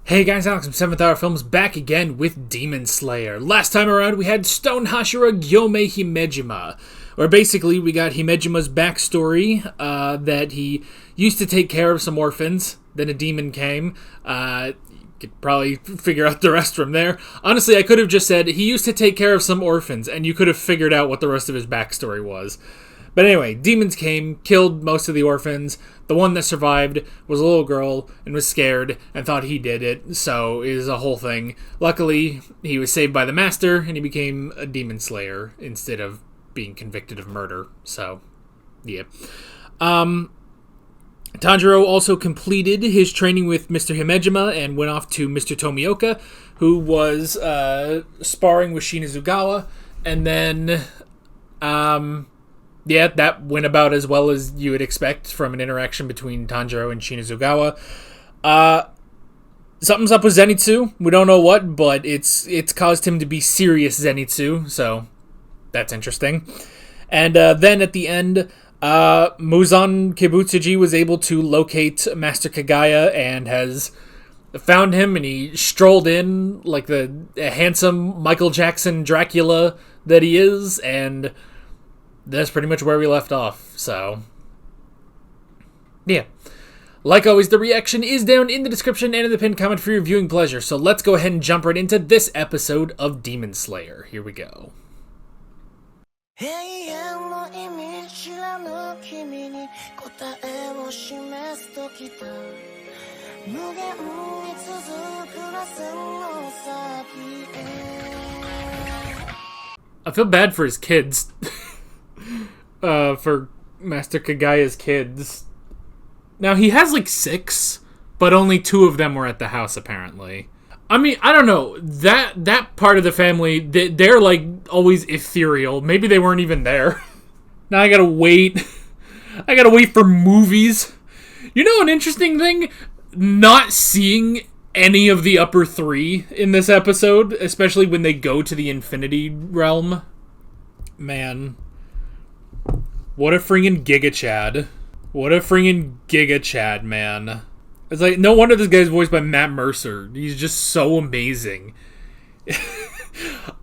Hey guys, Alex from 7th Hour Films back again with Demon Slayer. Last time around we had Stone Hashira Gyome Himejima, where basically we got Himejima's backstory, that he used to take care of some orphans, then a demon came. You could probably figure out the rest from there. Honestly, I could have just said he used to take care of some orphans, and you could have figured out what the rest of his backstory was. But anyway, demons came, killed most of the orphans. The one that survived was a little girl and was scared and thought he did it, so it was a whole thing. Luckily, he was saved by the master and he became a demon slayer instead of being convicted of murder. So, yeah. Tanjiro also completed his training with Mr. Himejima and went off to Mr. Tomioka, who was sparring with Shinazugawa, and then yeah, that went about as well as you would expect from an interaction between Tanjiro and Shinazugawa. Something's up with Zenitsu. We don't know what, but it's caused him to be serious Zenitsu, so that's interesting. And then at the end, Muzan Kibutsuji was able to locate Master Kagaya and has found him, and he strolled in like the handsome Michael Jackson Dracula that he is, and that's pretty much where we left off, so yeah. Like always, the reaction is down in the description and in the pinned comment for your viewing pleasure, so let's go ahead and jump right into this episode of Demon Slayer. Here we go. I feel bad for his kids. For Master Kagaya's kids. Now, he has like 6, but only 2 of them were at the house, apparently. I mean, I don't know. That part of the family, they're like always ethereal. Maybe they weren't even there. Now I gotta wait. I gotta wait for movies. You know an interesting thing? Not seeing any of the upper 3 in this episode, especially when they go to the Infinity Realm. Man. What a friggin' Giga Chad. What a friggin' Giga Chad, man. It's like, no wonder this guy's voiced by Matt Mercer. He's just so amazing.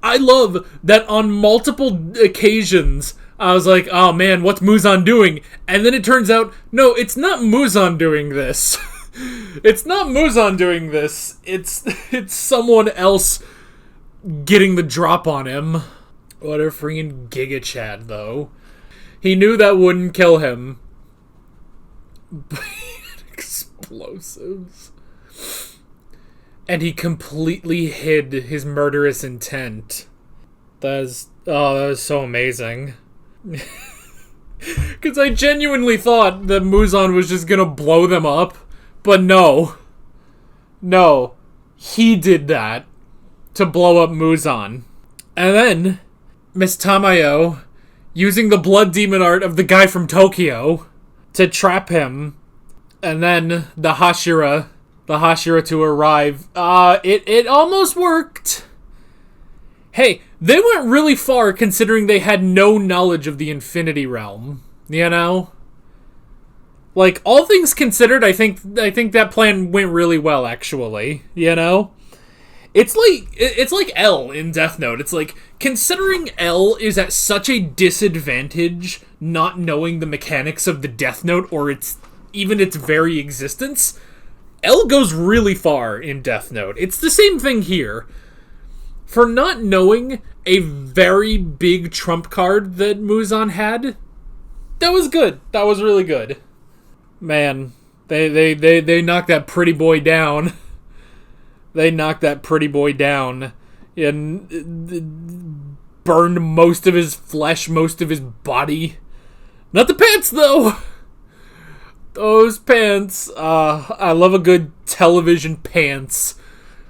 I love that on multiple occasions, I was like, oh man, what's Muzan doing? And then it turns out, no, it's not Muzan doing this. It's not Muzan doing this. It's someone else getting the drop on him. What a friggin' Giga Chad, though. He knew that wouldn't kill him. But he had explosives. And he completely hid his murderous intent. That was so amazing. Because I genuinely thought that Muzan was just gonna blow them up. But no. No. He did that to blow up Muzan. And then Miss Tamayo, using the blood demon art of the guy from Tokyo to trap him, and then the Hashira to arrive. It almost worked. Hey, they went really far considering they had no knowledge of the Infinity Realm, you know? Like, all things considered, I think that plan went really well, actually, you know? It's like L in Death Note. It's like, considering L is at such a disadvantage not knowing the mechanics of the Death Note or its very existence, L goes really far in Death Note. It's the same thing here. For not knowing a very big trump card that Muzan had, that was good. That was really good. Man, they knocked that pretty boy down. They knocked that pretty boy down and burned most of his flesh, most of his body. Not the pants, though! Those pants. I love a good television pants.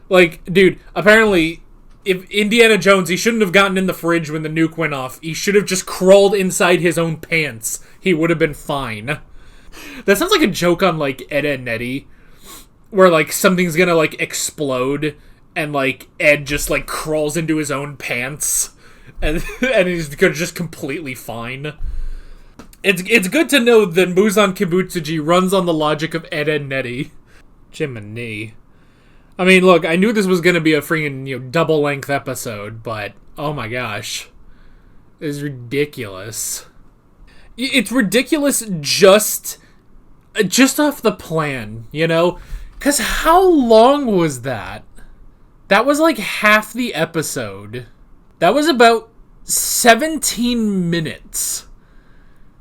Like, dude, apparently, if Indiana Jones, he shouldn't have gotten in the fridge when the nuke went off. He should have just crawled inside his own pants. He would have been fine. That sounds like a joke on, like, Ed, Edd n Eddy. Where, like, something's gonna, like, explode, and, like, Ed just, like, crawls into his own pants, and he's just completely fine. It's good to know that Muzan Kibutsuji runs on the logic of Ed, Edd n Eddy. Jiminy. I mean, look, I knew this was gonna be a freaking, double-length episode, but, oh my gosh. It's ridiculous. It's ridiculous just off the plan, Because how long was that? That was like half the episode. That was about 17 minutes.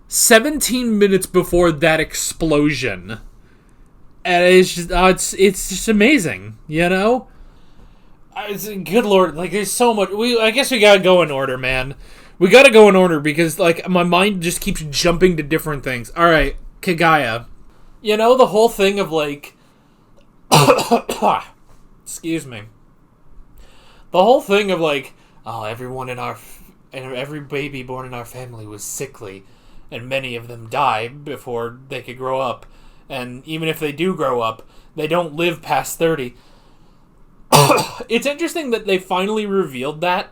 17 minutes before that explosion. And it's just amazing, It's, good lord, like, there's so much. I guess we gotta go in order, man. We gotta go in order because, like, my mind just keeps jumping to different things. Alright, Kagaya. The whole thing of, like... Excuse me. The whole thing of, like, oh, every baby born in our family was sickly, and many of them die before they could grow up. And even if they do grow up, they don't live past 30. It's interesting that they finally revealed that.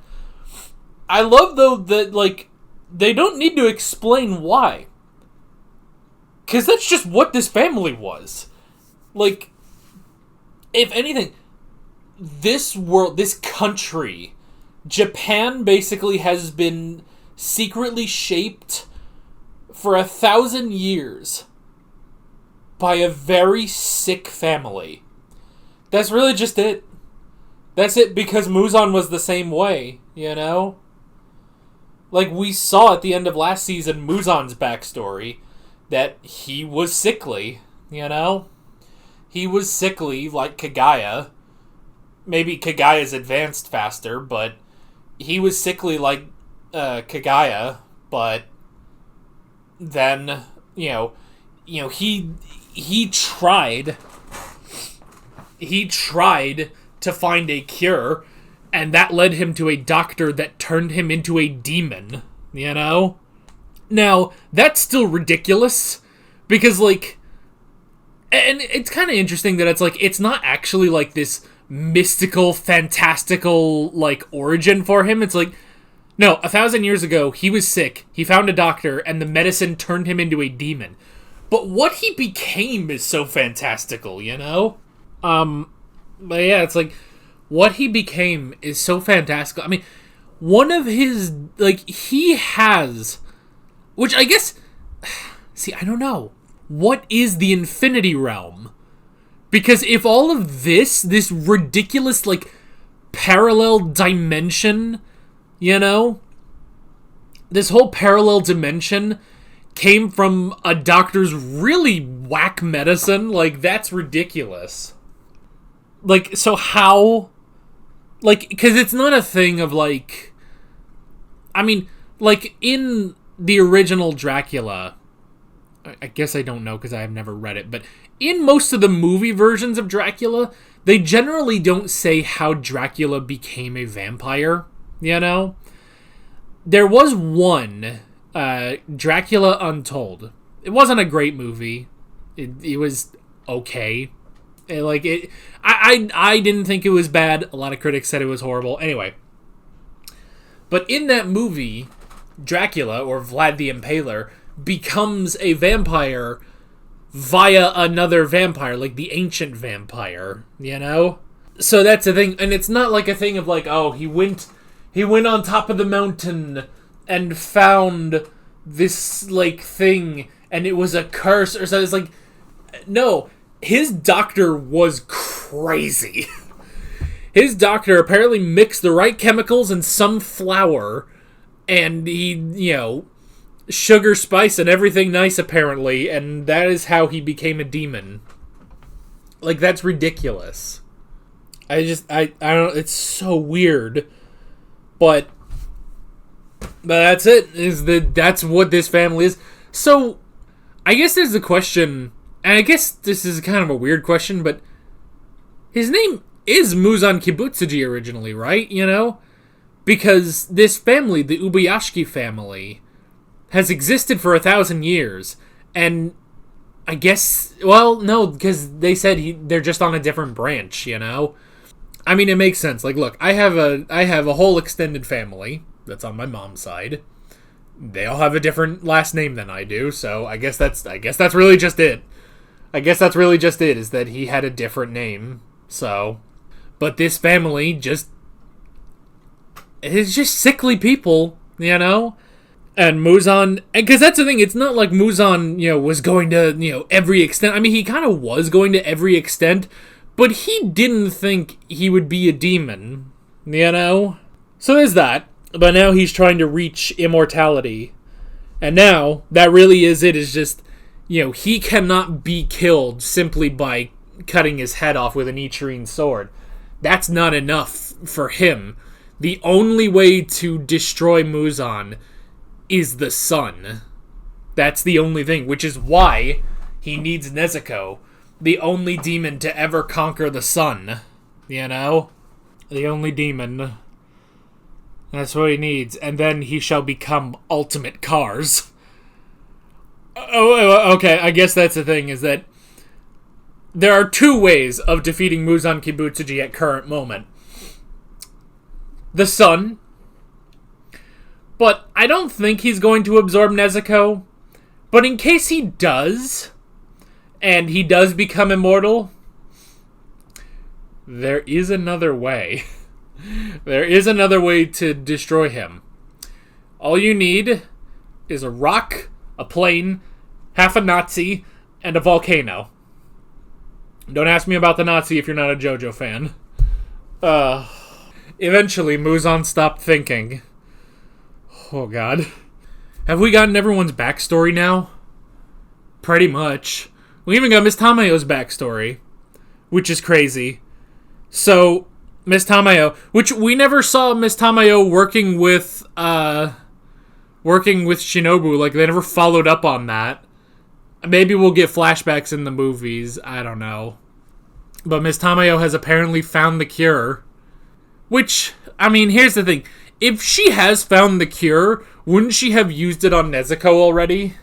I love, though, that, like, they don't need to explain why. Because that's just what this family was. Like, if anything, this world, this country, Japan basically has been secretly shaped for 1,000 years by a very sick family. That's really just it. That's it, because Muzan was the same way, Like, we saw at the end of last season Muzan's backstory, that he was sickly, He was sickly, like Kagaya. Maybe Kagaya's advanced faster, but he was sickly like Kagaya, but then, he tried to find a cure, and that led him to a doctor that turned him into a demon, Now, that's still ridiculous, because, like, and it's kind of interesting that it's, like, it's not actually, like, this mystical, fantastical, like, origin for him. It's like, no, 1,000 years ago, he was sick, he found a doctor, and the medicine turned him into a demon. But what he became is so fantastical, But yeah, it's like, what he became is so fantastical. I mean, one of his, like, he has, which I guess, see, I don't know. What is the Infinity Realm? Because if all of this ridiculous, like, parallel dimension, this whole parallel dimension came from a doctor's really whack medicine, like, that's ridiculous. Like, so how, like, because it's not a thing of, like, I mean, like, in the original Dracula, I guess I don't know because I have never read it, but in most of the movie versions of Dracula, they generally don't say how Dracula became a vampire, There was one, Dracula Untold. It wasn't a great movie. It was okay. I didn't think it was bad. A lot of critics said it was horrible. Anyway. But in that movie, Dracula, or Vlad the Impaler, becomes a vampire via another vampire, like the ancient vampire, So that's the thing, and it's not like a thing of like, oh, he went on top of the mountain and found this, like, thing, and it was a curse, or something. It's like, no, his doctor was crazy. His doctor apparently mixed the right chemicals in some flour, and he, sugar, spice, and everything nice, apparently, and that is how he became a demon. Like, that's ridiculous. I don't, it's so weird. But that's it, that's what this family is. So, I guess there's a question, and I guess this is kind of a weird question, but his name is Muzan Kibutsuji originally, right? Because this family, the Ubuyashiki family, has existed for 1,000 years, and I guess, well, no, because they said they're just on a different branch, I mean, it makes sense. Like, look, I have a whole extended family that's on my mom's side. They all have a different last name than I do, so I guess that's really just it. Is that he had a different name. So, But this family it's just sickly people, you know? And Muzan, because that's the thing, it's not like Muzan, was going to, every extent. I mean, he kind of was going to every extent, but he didn't think he would be a demon, you know? So there's that. But now he's trying to reach immortality. And now, that really is it, is just, he cannot be killed simply by cutting his head off with an Ichirin sword. That's not enough for him. The only way to destroy Muzan is the sun. That's the only thing, which is why he needs Nezuko, the only demon to ever conquer the sun. The only demon. That's what he needs, and then he shall become ultimate Cars. Oh, okay, I guess that's the thing, is that there are two ways of defeating Muzan Kibutsuji at current moment. The sun. But I don't think he's going to absorb Nezuko. But in case he does, and he does become immortal, there is another way. There is another way to destroy him. All you need is a rock, a plane, half a Nazi, and a volcano. Don't ask me about the Nazi if you're not a JoJo fan. Eventually, Muzan stopped thinking. Oh, God. Have we gotten everyone's backstory now? Pretty much. We even got Miss Tamayo's backstory, which is crazy. So, Miss Tamayo, which we never saw Miss Tamayo working with Shinobu. Like, they never followed up on that. Maybe we'll get flashbacks in the movies. I don't know. But Miss Tamayo has apparently found the cure. Which, I mean, here's the thing. If she has found the cure, wouldn't she have used it on Nezuko already?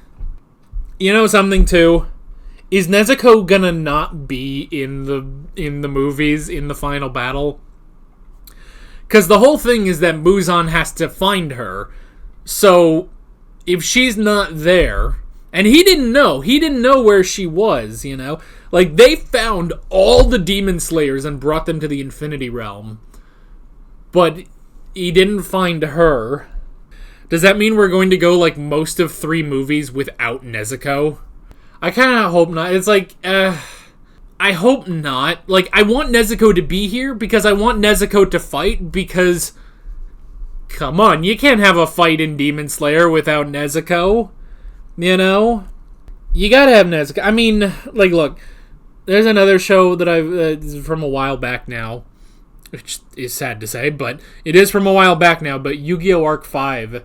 You know something, too? Is Nezuko gonna not be in the movies, in the final battle? Because the whole thing is that Muzan has to find her. So, if she's not there... And he didn't know where she was, Like, they found all the Demon Slayers and brought them to the Infinity Realm. But he didn't find her. Does that mean we're going to go, like, most of 3 movies without Nezuko? I kind of hope not. It's like, I hope not. Like, I want Nezuko to be here because I want Nezuko to fight because... Come on, you can't have a fight in Demon Slayer without Nezuko. You gotta have Nezuko. I mean, like, look, there's another show that I've from a while back now, which is sad to say, but it is from a while back now. But Yu-Gi-Oh! Arc 5,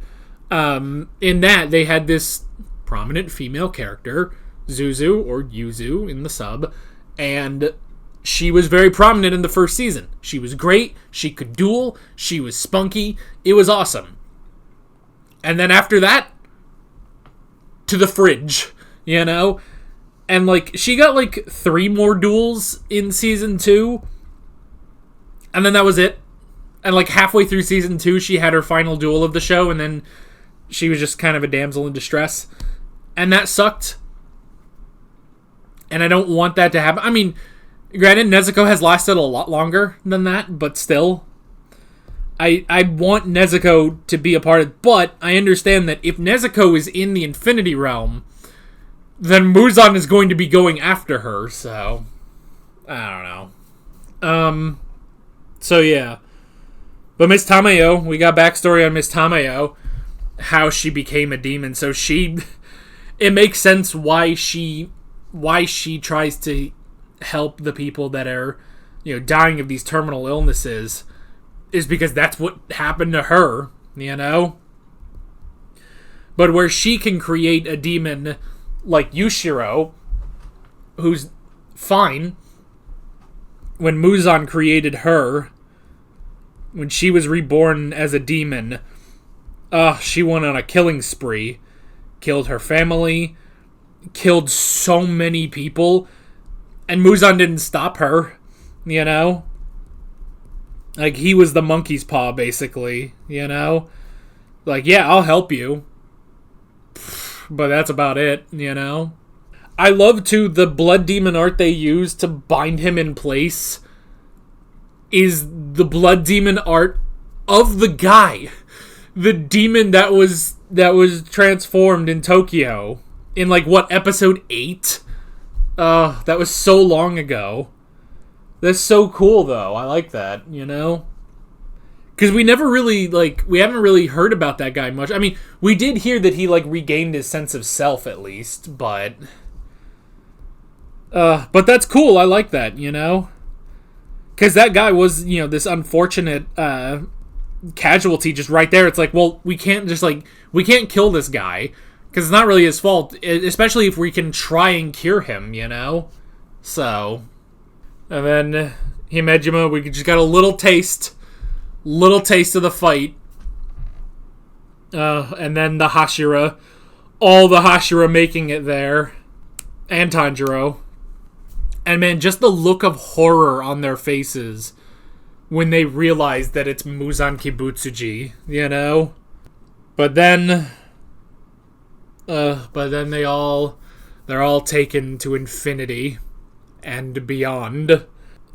in that they had this prominent female character, Zuzu or Yuzu in the sub, and she was very prominent in the first season. She was great. She could duel. She was spunky. It was awesome. And then after that, to the fridge, And, like, she got, like, 3 more duels in Season 2. And then that was it. And, like, halfway through Season 2, she had her final duel of the show. And then she was just kind of a damsel in distress. And that sucked. And I don't want that to happen. I mean, granted, Nezuko has lasted a lot longer than that. But still, I want Nezuko to be a part of it. But I understand that if Nezuko is in the Infinity Realm, then Muzan is going to be going after her, so... I don't know. So yeah. But Miss Tamayo, we got backstory on Miss Tamayo, how she became a demon. So it makes sense why she tries to help the people that are, dying of these terminal illnesses, is because that's what happened to her, But where she can create a demon like Yushiro, who's fine, when Muzan created her, when she was reborn as a demon, she went on a killing spree, killed her family, killed so many people, and Muzan didn't stop her, Like, he was the monkey's paw, basically, Like, yeah, I'll help you. But that's about it, I love, too, the blood demon art they used to bind him in place. is the blood demon art of the guy. The demon that was transformed in Tokyo in like what, episode 8? That was so long ago. That's so cool though. I like that, you know? Cuz we never really we haven't really heard about that guy much. I mean, we did hear that he regained his sense of self at least, but that's cool. I like that, you know? Cuz that guy was, this unfortunate casualty just right there. It's like, well, we can't kill this guy because it's not really his fault, especially if we can try and cure him, you know? So, and then Himejima, we just got a little taste of the fight. And then the Hashira, all the Hashira making it there, and Tanjiro. And man, just the look of horror on their faces when they realize that it's Muzan Kibutsuji, you know? But then they're all taken to infinity and beyond.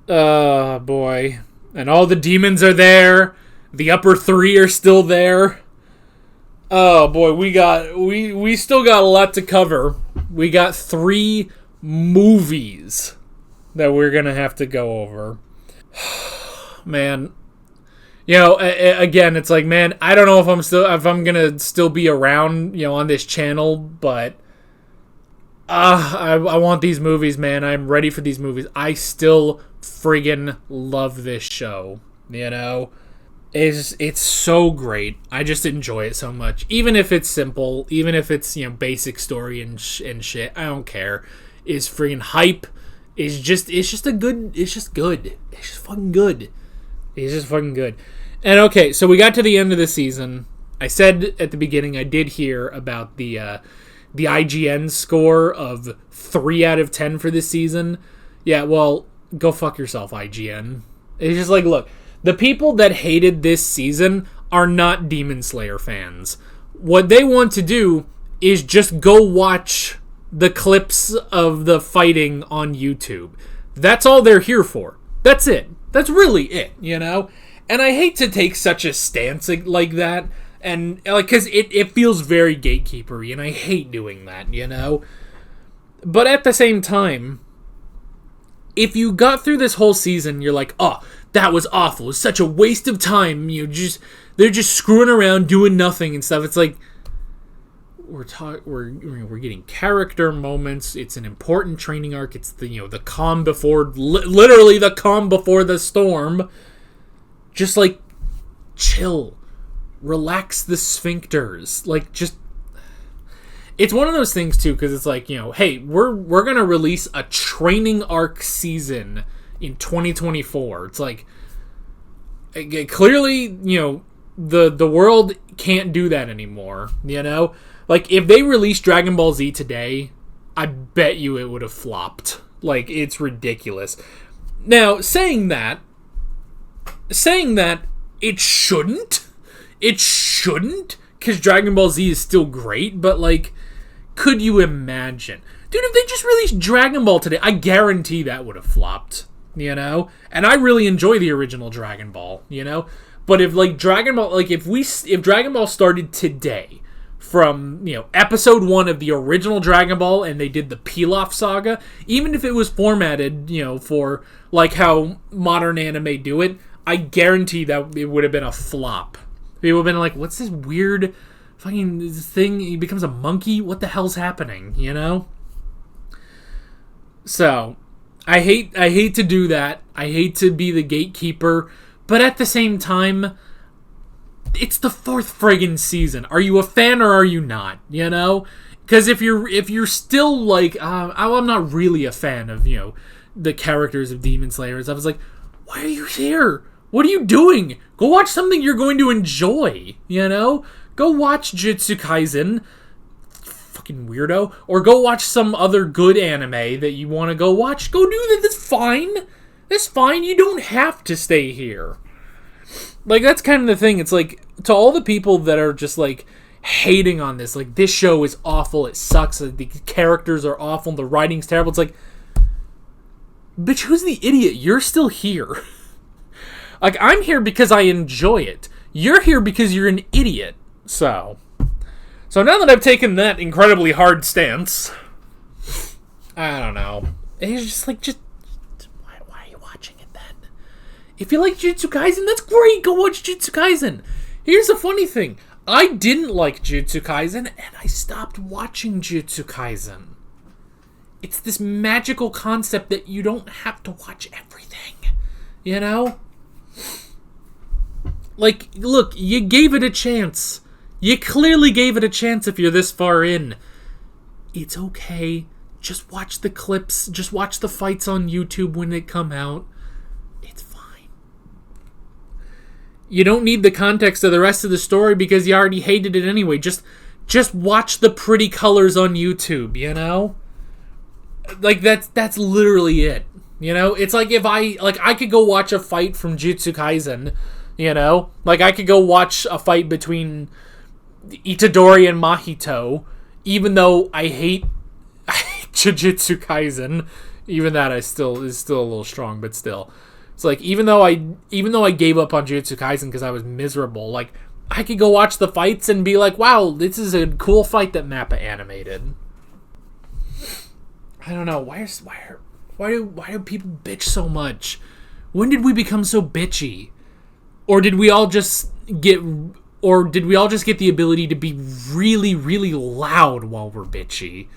Boy. And all the demons are there. The upper 3 are still there. Oh boy, we still got a lot to cover. We got 3 movies that we're gonna have to go over. Man, again, it's like, man, I don't know if I'm gonna still be around, on this channel, but I want these movies, man. I'm ready for these movies. I still friggin' love this show, you know? It's so great. I just enjoy it so much. Even if it's simple, even if it's, basic story and shit, I don't care. It's friggin' hype. It's just good. It's just fucking good. It's just fucking good. And okay, so we got to the end of the season. I said at the beginning I did hear about the IGN score of 3 out of 10 for this season. Yeah, well, go fuck yourself, IGN. It's just like, look, the people that hated this season are not Demon Slayer fans. What they want to do is just go watch the clips of the fighting on YouTube. That's all they're here for. That's it. That's really it, you know? And I hate to take such a stance like that, and because it feels very gatekeepery, and I hate doing that, you know? But at the same time, if you got through this whole season, you're like, oh, that was awful. It's such a waste of time. They're just screwing around, doing nothing and stuff. It's like, we're getting character moments. It's an important training arc. It's the calm before, literally the calm before the storm. Just chill, relax the sphincters. It's one of those things too, because it's like, hey, we're gonna release a training arc season in 2024. It's like, clearly, the world can't do that anymore, you know? If they released Dragon Ball Z today, I bet you it would have flopped. It's ridiculous. Now, saying that, it shouldn't, because Dragon Ball Z is still great, but, could you imagine? Dude, if they just released Dragon Ball today, I guarantee that would have flopped, you know? And I really enjoy the original Dragon Ball, you know? But if, Dragon Ball, if Dragon Ball started today, from, episode 1 of the original Dragon Ball, and they did the Pilaf saga, even if it was formatted, for, how modern anime do it, I guarantee that it would have been a flop. It would have been like, what's this weird fucking thing? He becomes a monkey? What the hell's happening, you know? So, I hate to do that. I hate to be the gatekeeper, but at the same time, it's the 4th friggin' season. Are you a fan or are you not? You know? Because if you're still I'm not really a fan of, the characters of Demon Slayers, I was like, why are you here? What are you doing? Go watch something you're going to enjoy, you know? Go watch Jujutsu Kaisen, fucking weirdo. Or go watch some other good anime that you want to go watch. Go do that. That's fine. That's fine. You don't have to stay here. That's kind of the thing. It's to all the people that are just hating on this, this show is awful, it sucks, the characters are awful, the writing's terrible. It's bitch, who's the idiot? You're still here. Like, I'm here because I enjoy it. You're here because you're an idiot. So now that I've taken that incredibly hard stance, I don't know. It's just like, why are you watching it then? If you like Jujutsu Kaisen, that's great. Go watch Jujutsu Kaisen. Here's the funny thing. I didn't like Jujutsu Kaisen, and I stopped watching Jujutsu Kaisen. It's this magical concept that you don't have to watch everything. You know? Like, look, you gave it a chance. You clearly gave it a chance if you're this far in. It's okay. Just watch the clips. Just watch the fights on YouTube when they come out. It's fine. You don't need the context of the rest of the story because you already hated it anyway. Just watch the pretty colors on YouTube, you know? Like, that's literally it. You know? It's like if I could go watch a fight from Jujutsu Kaisen, you know? Like, I could go watch a fight between Itadori and Mahito, even though I hate Jujutsu Kaisen. Even that is still a little strong, but still. It's like, even though I gave up on Jujutsu Kaisen because I was miserable, like, I could go watch the fights and be like, wow, this is a cool fight that Mappa animated. I don't know, why do people bitch so much? When did we become so bitchy? Or did we all just get the ability to be really, really loud while we're bitchy?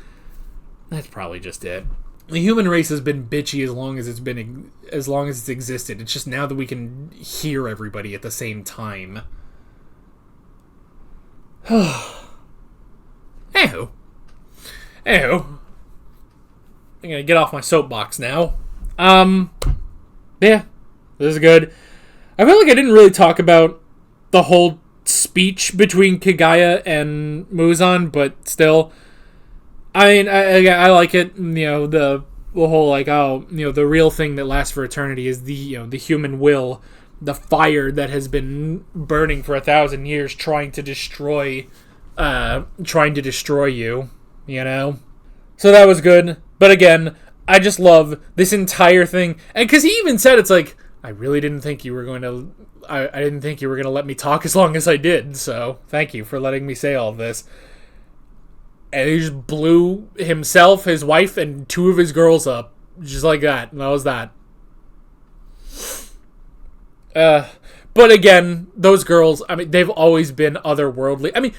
That's probably just it. The human race has been bitchy as long as it's existed. It's just now that we can hear everybody at the same time. Anywho. I'm gonna get off my soapbox now. Yeah, this is good. I feel like I didn't really talk about the whole speech between Kagaya and Muzan, but still, I mean, I like it. You know, the whole, like, oh, you know, the real thing that lasts for eternity is the human will, the fire that has been burning for 1,000 years, trying to destroy you. You know, so that was good. But again, I just love this entire thing, and because he even said, it's like, I really didn't think you were going to. I didn't think you were going to let me talk as long as I did, so thank you for letting me say all of this. And he just blew himself, his wife, and 2 of his girls up. Just like that. And that was that. But again, those girls, I mean, they've always been otherworldly. I mean,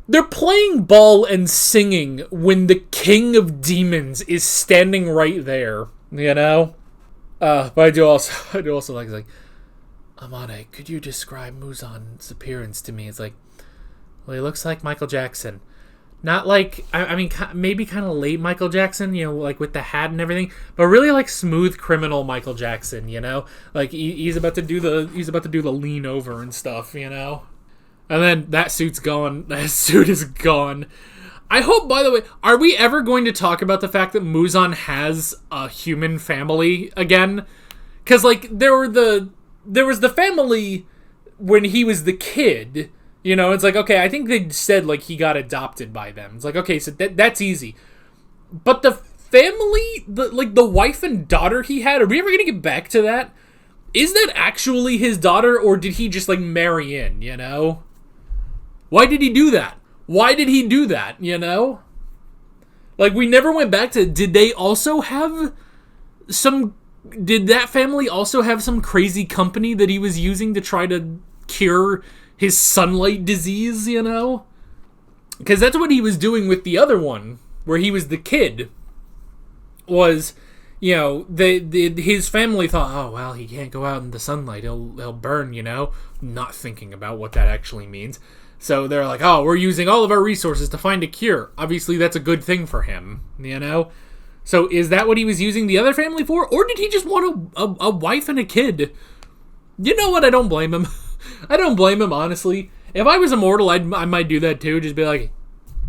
they're playing ball and singing when the king of demons is standing right there, you know? But I do also like, Amane, could you describe Muzan's appearance to me? It's like, well, he looks like Michael Jackson. Not like, I mean, maybe kind of late Michael Jackson, you know, like with the hat and everything, but really like smooth criminal Michael Jackson, you know? Like, he's about to do the lean over and stuff, you know? And then that suit's gone. That suit is gone. I hope, by the way, are we ever going to talk about the fact that Muzan has a human family again? Because, like, there was the family when he was the kid. You know, it's like, okay, I think they said, like, he got adopted by them. It's like, okay, so that's easy. But the family, the wife and daughter he had, are we ever going to get back to that? Is that actually his daughter, or did he just, like, marry in, you know? Why did he do that? Why did he do that, you know? Like, we never went back to, did that family also have some crazy company that he was using to try to cure his sunlight disease, you know? Because that's what he was doing with the other one, where he was the kid. Was, you know, his family thought, oh, well, he can't go out in the sunlight, he'll burn, you know? Not thinking about what that actually means. So they're like, oh, we're using all of our resources to find a cure. Obviously, that's a good thing for him, you know? So is that what he was using the other family for? Or did he just want a wife and a kid? You know what? I don't blame him. I don't blame him, honestly. If I was immortal, I might do that too. Just be like,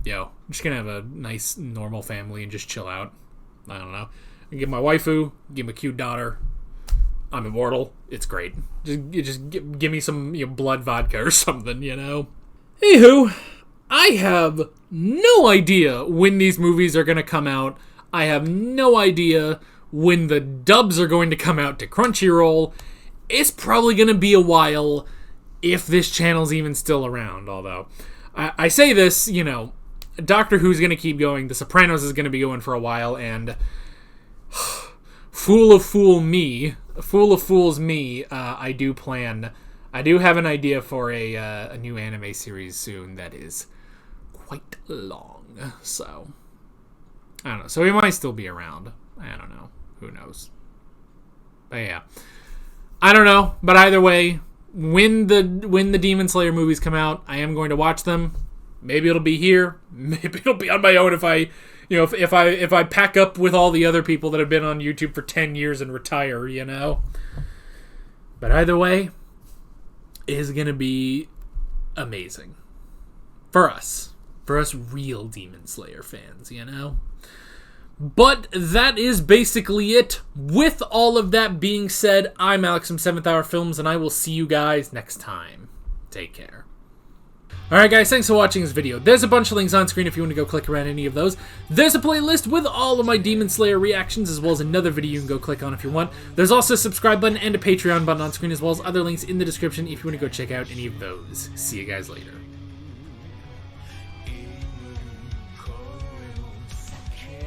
yo, I'm just going to have a nice, normal family and just chill out. I don't know. Give my waifu, give him a cute daughter. I'm immortal. It's great. Just give me some, you know, blood vodka or something, you know? Anywho, I have no idea when these movies are going to come out. I have no idea when the dubs are going to come out to Crunchyroll. It's probably going to be a while if this channel's even still around, although I say this, you know, Doctor Who's going to keep going, The Sopranos is going to be going for a while, and fool of fools me, I do have an idea for a new anime series soon that is quite long, so I don't know. So he might still be around. I don't know. Who knows? But yeah. I don't know. But either way, when the Demon Slayer movies come out, I am going to watch them. Maybe it'll be here. Maybe it'll be on my own if I, you know, if I pack up with all the other people that have been on YouTube for 10 years and retire, you know. But either way, it is going to be amazing. For us real Demon Slayer fans, you know. But that is basically it. With all of that being said, I'm Alex from 7th Hour Films, and I will see you guys next time. Take care. Alright guys, thanks for watching this video. There's a bunch of links on screen if you want to go click around any of those. There's a playlist with all of my Demon Slayer reactions, as well as another video you can go click on if you want. There's also a subscribe button and a Patreon button on screen, as well as other links in the description if you want to go check out any of those. See you guys later.